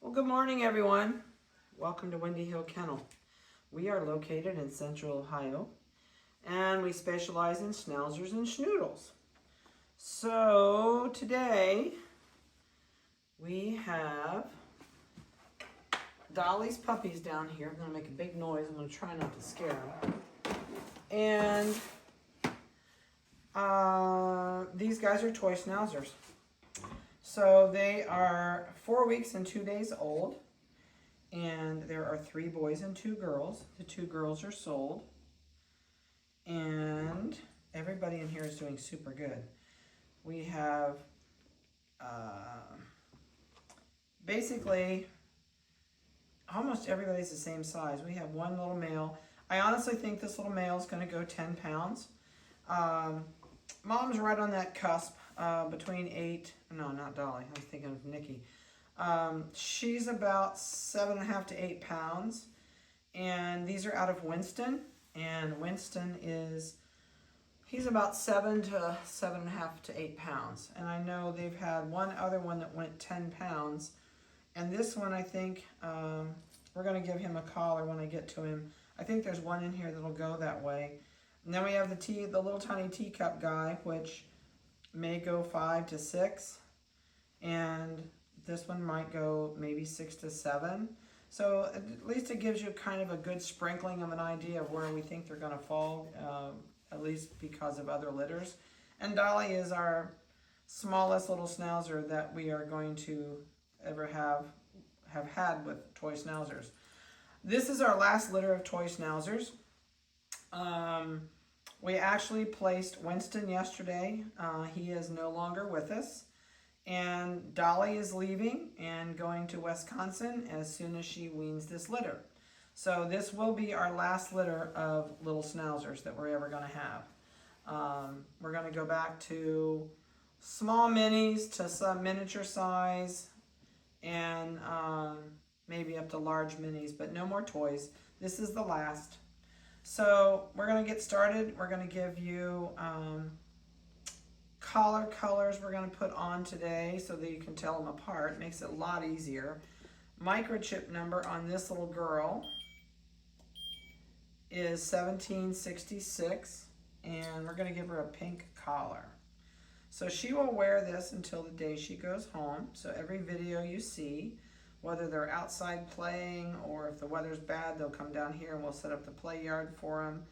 Well, good morning, everyone. Welcome to Windy Hill Kennel. We are located in Central Ohio, and we specialize in Schnauzers and Schnoodles. So today we have Dolly's puppies down here. I'm going to make a big noise. I'm going to try not to scare them. And these guys are toy Schnauzers. So they are 4 weeks and 2 days old, and there are 3 boys and 2 girls. The 2 girls are sold, and everybody in here is doing super good. We have basically almost everybody's the same size. We have one little male. I honestly think this little male is going to go 10 pounds. Mom's right on that cusp. Between 8, no, not Dolly, I was thinking of Nikki. She's about 7.5 to 8 pounds, and these are out of Winston, and Winston he's about 7 to 7.5 to 8 pounds, and I know they've had one other one that went 10 pounds, and this one I think, we're going to give him a collar when I get to him. I think there's one in here that'll go that way. And then we have the little tiny teacup guy, which may go 5 to 6, and this one might go maybe 6 to 7. So at least it gives you kind of a good sprinkling of an idea of where we think they're going to fall, at least because of other litters. And Dolly is our smallest little Schnauzer that we are going to ever have had with toy Schnauzers. This is our last litter of toy Schnauzers. We actually placed Winston yesterday. He is no longer with us. And Dolly is leaving and going to Wisconsin as soon as she weans this litter. So this will be our last litter of little Schnauzers that we're ever going to have. We're going to go back to small minis to some miniature size and maybe up to large minis, but no more toys. This is the last. So we're going to get started. We're going to give you collar colors we're going to put on today so that you can tell them apart. It makes it a lot easier. Microchip number on this little girl is 1766, and we're going to give her a pink collar. So she will wear this until the day she goes home. So every video you see, whether they're outside playing or if the weather's bad, they'll come down here and we'll set up the play yard for them.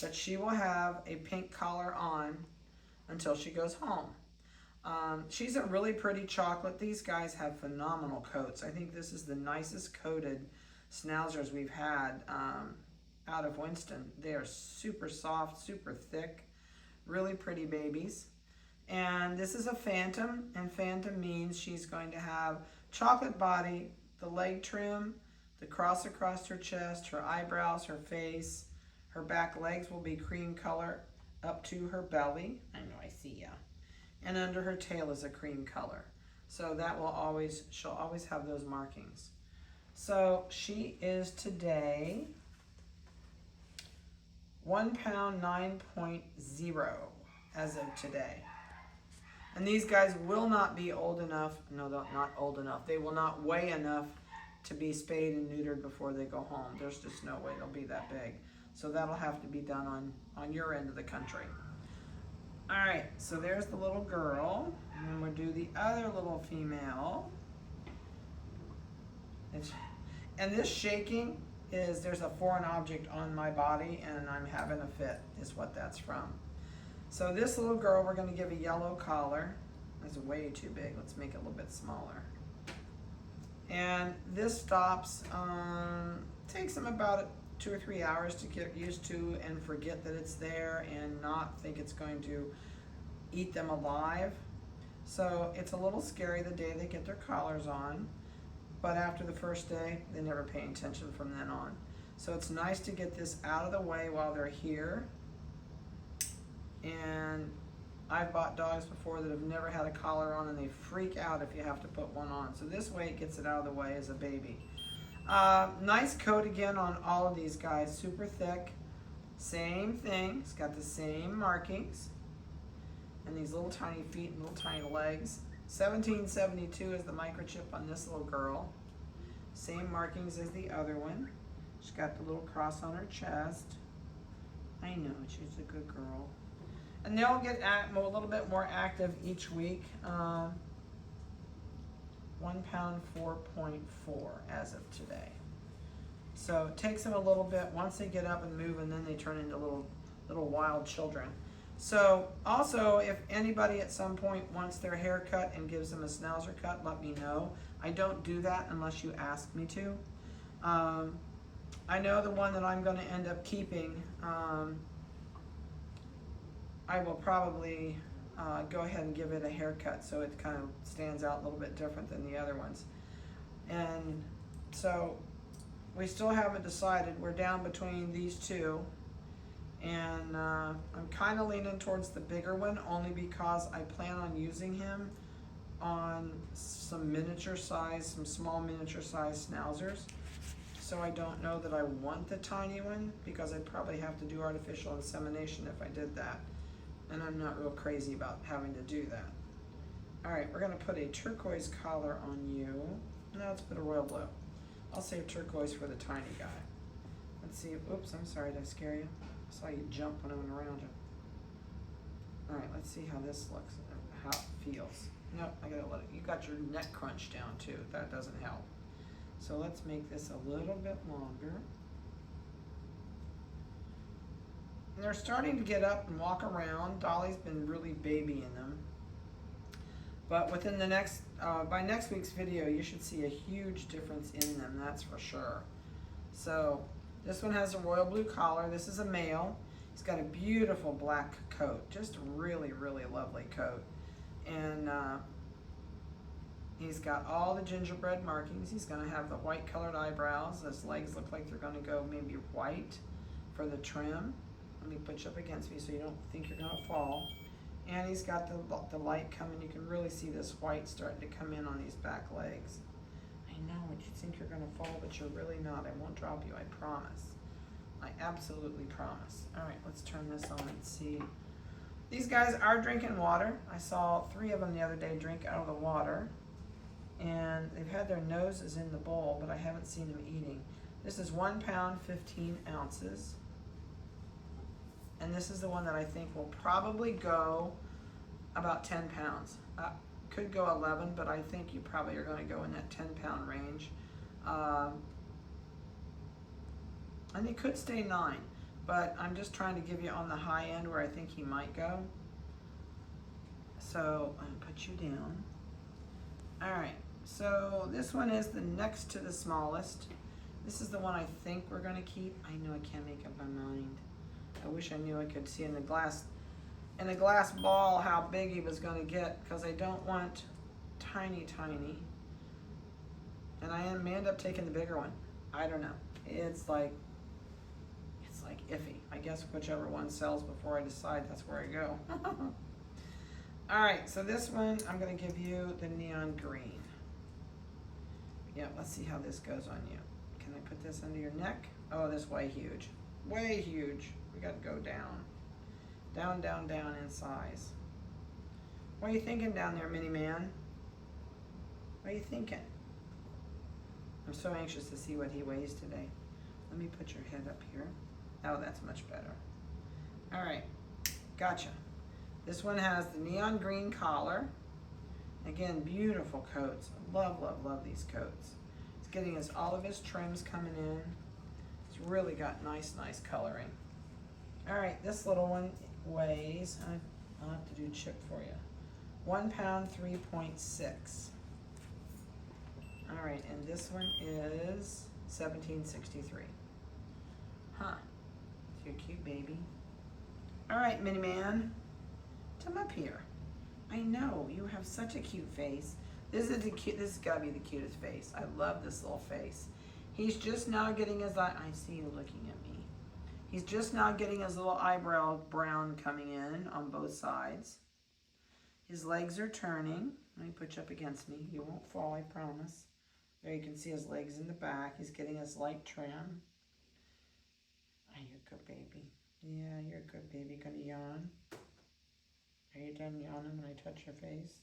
But she will have a pink collar on until she goes home. She's a really pretty chocolate. These guys have phenomenal coats. I think this is the nicest coated Schnauzers we've had out of Winston. They are super soft, super thick, really pretty babies. And this is a Phantom, and Phantom means she's going to have chocolate body, the leg trim, the cross across her chest, her eyebrows, her face. Her back legs will be cream color up to her belly. I know, I see ya. And under her tail is a cream color. So that will she'll always have those markings. So she is today 1 pound 9.0 as of today. And these guys will not be old enough, no, they're not old enough. They will not weigh enough to be spayed and neutered before they go home. There's just no way they'll be that big. So that'll have to be done on your end of the country. All right, so there's the little girl. And then we'll do the other little female. And this shaking is, there's a foreign object on my body and I'm having a fit, is what that's from. So this little girl, we're going to give a yellow collar. It's way too big. Let's make it a little bit smaller. And this stops, takes them about 2 or 3 hours to get used to and forget that it's there and not think it's going to eat them alive. So it's a little scary the day they get their collars on, but after the first day, they never pay attention from then on. So it's nice to get this out of the way while they're here. And I've bought dogs before that have never had a collar on and they freak out if you have to put one on. So this way it gets it out of the way as a baby. Nice coat again on all of these guys, super thick. Same thing, it's got the same markings. And these little tiny feet and little tiny legs. 1772 is the microchip on this little girl. Same markings as the other one. She's got the little cross on her chest. I know, she's a good girl. And they'll get a little bit more active each week. 1 pound 4.4 as of today. So it takes them a little bit once they get up and move, and then they turn into little wild children. So also, if anybody at some point wants their hair cut and gives them a Schnauzer cut, let me know. I don't do that unless you ask me to. I know the one that I'm going to end up keeping, I will probably go ahead and give it a haircut so it kind of stands out a little bit different than the other ones. And so we still haven't decided. We're down between these two, and I'm kind of leaning towards the bigger one only because I plan on using him on some small miniature size Schnauzers. So I don't know that I want the tiny one because I'd probably have to do artificial insemination if I did that. And I'm not real crazy about having to do that. All right, we're gonna put a turquoise collar on you. Now let's put a royal blue. I'll save turquoise for the tiny guy. Let's see, oops, I'm sorry, did I scare you? I saw you jump when I went around you. All right, let's see how this looks, how it feels. Nope, I gotta let it, you got your neck crunched down too. That doesn't help. So let's make this a little bit longer. And they're starting to get up and walk around. Dolly's been really babying them. But within the next, by next week's video, you should see a huge difference in them, that's for sure. So this one has a royal blue collar. This is a male. He's got a beautiful black coat, just a really, really lovely coat. And he's got all the gingerbread markings. He's gonna have the white colored eyebrows. His legs look like they're gonna go maybe white for the trim. Let me put you up against me so you don't think you're gonna fall. And he's got the light coming. You can really see this white starting to come in on these back legs. I know, you think you're gonna fall, but you're really not. I won't drop you, I promise. I absolutely promise. All right, let's turn this on and see. These guys are drinking water. I saw 3 of them the other day drink out of the water. And they've had their noses in the bowl, but I haven't seen them eating. This is 1 pound, 15 ounces. And this is the one that I think will probably go about 10 pounds. Could go 11, but I think you probably are going to go in that 10-pound range. And he could stay 9, but I'm just trying to give you on the high end where I think he might go. So I'm gonna put you down. All right, so this one is the next to the smallest. This is the one I think we're gonna keep. I know I can't make up my mind. I wish I knew I could see in the glass ball how big he was going to get, because I don't want tiny. And I may end up taking the bigger one. I don't know. It's like iffy. I guess whichever one sells before I decide, that's where I go. All right, so this one, I'm going to give you the neon green. Yeah, let's see how this goes on you. Can I put this under your neck? Oh, this is way huge. Way huge. We got to go down. Down in size. What are you thinking down there, mini man? What are you thinking? I'm so anxious to see what he weighs today. Let me put your head up here. Oh, that's much better. All right, gotcha. This one has the neon green collar. Again, beautiful coats. Love these coats. It's getting us all of his trims coming in. It's really got nice coloring. All right, this little one weighs, I'll have to do chip for you, 1 pound, 3.6. All right, and this one is 1763. Huh, you're cute, baby. All right, mini man, come up here. I know, you have such a cute face. This has gotta be the cutest face. I love this little face. He's just now getting his eye, I see you looking at me. He's just now getting his little eyebrow brown coming in on both sides. His legs are turning. Let me put you up against me. You won't fall, I promise. There you can see his legs in the back. He's getting his light trim. Oh, you're a good baby. Yeah, you're a good baby. Gonna yawn? Are you done yawning when I touch your face?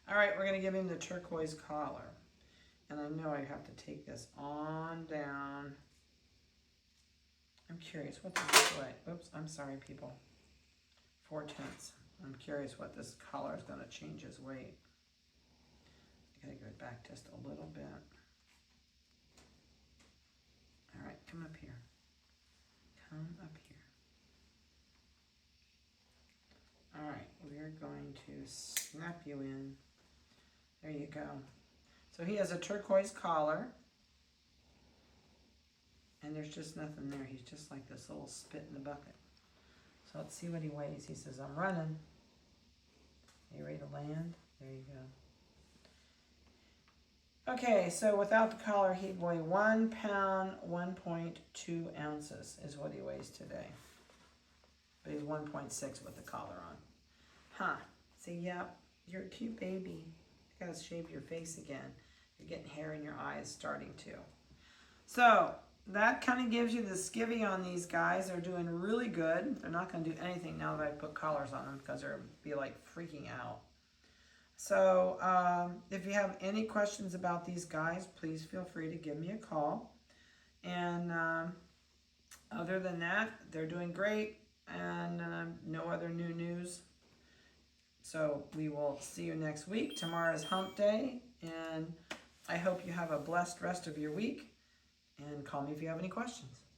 All right, we're gonna give him the turquoise collar. And I know I have to take this on down. I'm curious what this way. Oops, I'm sorry, people. 4/10. I'm curious what this collar is going to change his weight. I gotta go back just a little bit. All right, come up here. Come up here. All right, we're going to snap you in. There you go. So he has a turquoise collar. And there's just nothing there. He's just like this little spit in the bucket. So let's see what he weighs. He says, I'm running. Are you ready to land? There you go. Okay, so without the collar, he'd weigh 1 pound, 1.2 ounces is what he weighs today. But he's 1.6 with the collar on. Huh. See, yeah, you're a cute baby. You gotta shave your face again. You're getting hair in your eyes starting to. So that kind of gives you the skivvy on these guys. They're doing really good. They're not going to do anything now that I put collars on them because they'll be like freaking out. So if you have any questions about these guys, please feel free to give me a call. And other than that, they're doing great and no other new news. So we will see you next week. Tomorrow is hump day and I hope you have a blessed rest of your week. And call me if you have any questions.